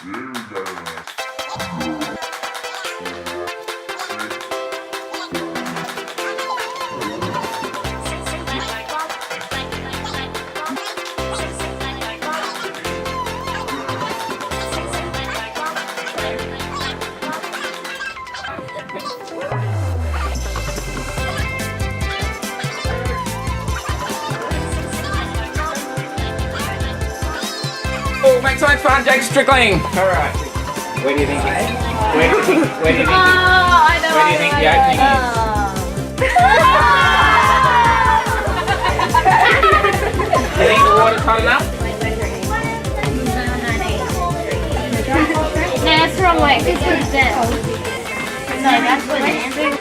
Oh, make something fun, Jacob Strickling. All right. Where do you think? Where do you think? Where do you think? I know. Where do you think the opening is? Do you think the water's hot enough? No, that's the wrong way. This one's dead. No, that's what Andrew.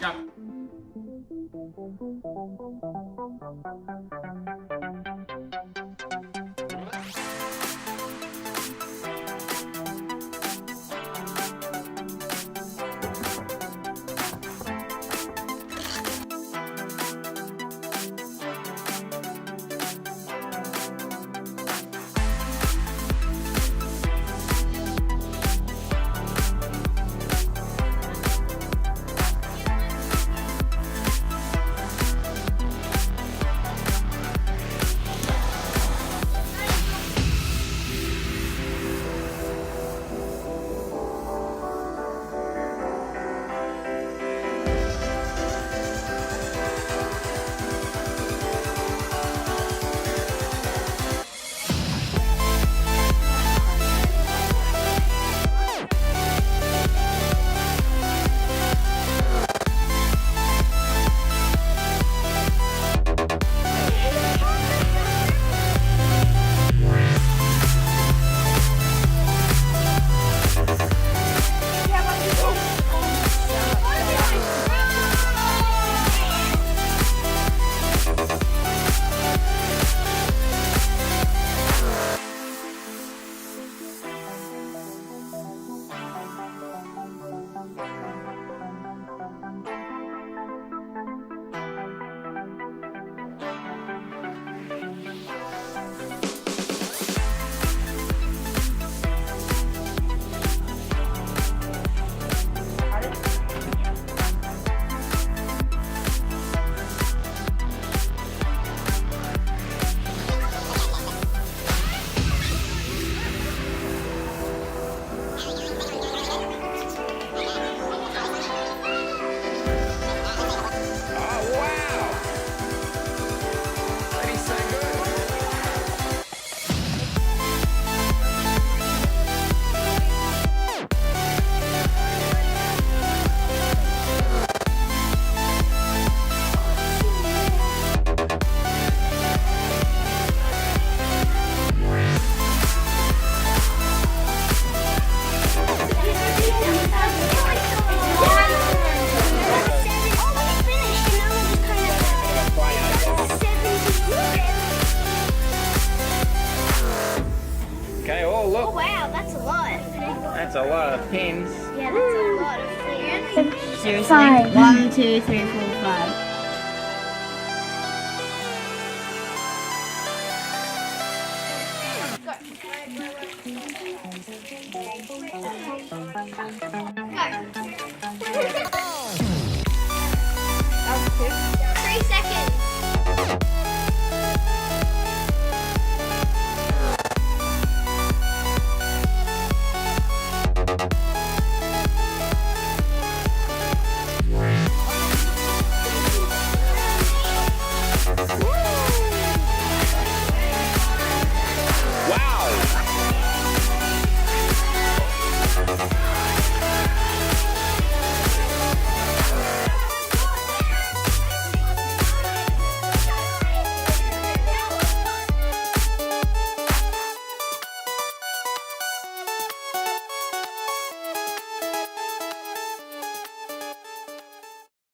Jump. Okay, oh look. Oh wow, that's a lot. That's a lot of pins. Yeah, that's a lot of pins. Seriously? 5. 1, 2, 3, 4, 5.